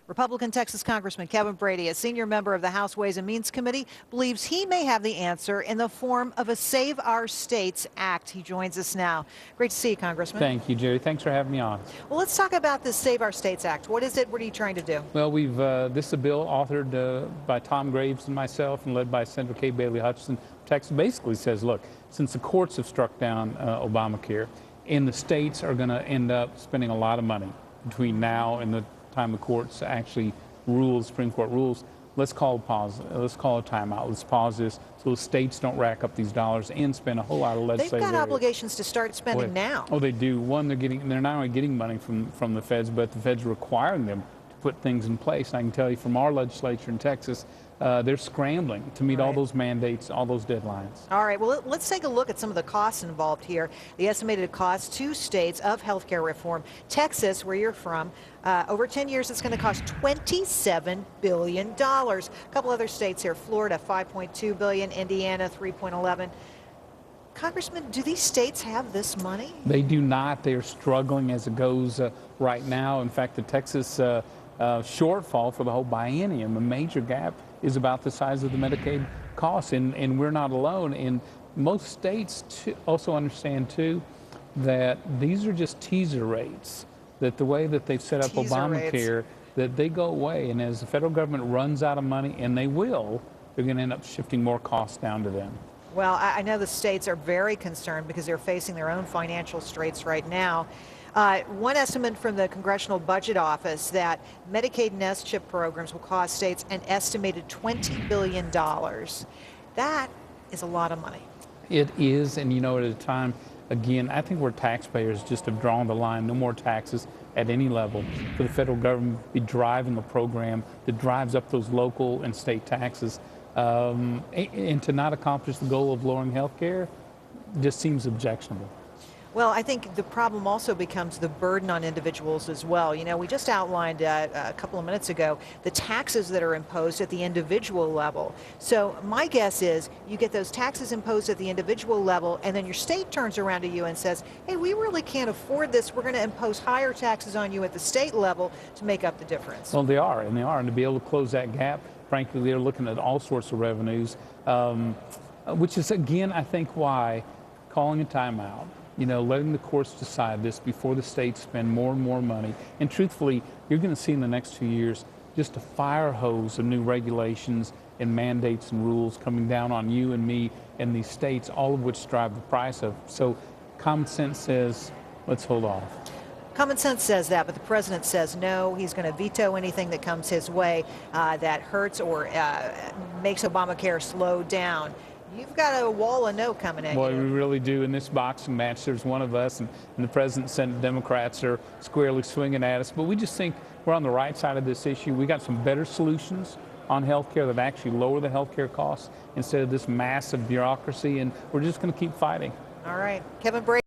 Republican Texas Congressman Kevin Brady, a senior member of the House Ways and Means Committee, believes he may have the answer in the form of a Save Our States Act. He joins us now. Great to see you, Congressman. Thank you, Gerri. Thanks for having me on. Well, let's talk about this Save Our States Act. What is it? What are you trying to do? Well, this is a bill authored by Tom Graves and myself and led by Senator Kay Bailey Hutchinson. Texas basically says, look, since the courts have struck down ObamaCare, and the states are going to end up spending a lot of money between now and the time the courts actually rules, Supreme Court rules, let's call a pause. Let's call a timeout. Let's pause this so the states don't rack up these dollars and spend a whole lot of legislative They've got obligations to start spending now. Oh, they do. One, they're not only getting money from the feds, but the feds are requiring them to put things in place. And I can tell you from our legislature in Texas, they're scrambling to meet all those mandates, all those deadlines. All right, well, let's take a look at some of the costs involved here. The estimated cost to states of health care reform. Texas, where you're from, over 10 years, it's going to cost $27 billion. A couple other states here, Florida, $5.2 billion, Indiana, $3.11. Congressman, do these states have this money? They do not. They are struggling as it goes right now. In fact, the Texas shortfall for the whole biennium, a major gap, is about the size of the Medicaid costs, and we're not alone. And most states also understand, too, that these are just teaser rates, that the way that they've set up ObamaCare, that they go away. And as the federal government runs out of money, and they will, they're going to end up shifting more costs down to them. Well, I know the states are very concerned because they're facing their own financial straits right now. One estimate from the Congressional Budget Office that Medicaid and S-CHIP programs will cost states an estimated $20 billion. That is a lot of money. It is, and you know, at a time, again, I think we're taxpayers just have drawn the line, no more taxes at any level for the federal government to be driving the program that drives up those local and state taxes. And to not accomplish the goal of lowering health care just seems objectionable. Well, I think the problem also becomes the burden on individuals as well. You know, we just outlined a couple of minutes ago the taxes that are imposed at the individual level. So my guess is you get those taxes imposed at the individual level, and then your state turns around to you and says, hey, we really can't afford this. We're going to impose higher taxes on you at the state level to make up the difference. Well, they are. And to be able to close that gap, frankly, they're looking at all sorts of revenues, which is, again, I think why calling a timeout, you know, letting the courts decide this before the states spend more and more money. And truthfully, you're going to see in the next 2 years just a fire hose of new regulations and mandates and rules coming down on you and me and these states, all of which drive the price up. So common sense says, let's hold off. Common sense says that, but the president says no. He's going to veto anything that comes his way that hurts or makes Obamacare slow down. You've got a wall of no coming at you. Well, we really do. In this boxing match, there's one of us, and the president and Senate Democrats are squarely swinging at us. But we just think we're on the right side of this issue. We got some better solutions on health care that actually lower the health care costs instead of this massive bureaucracy, and we're just going to keep fighting. All right. Kevin Brady.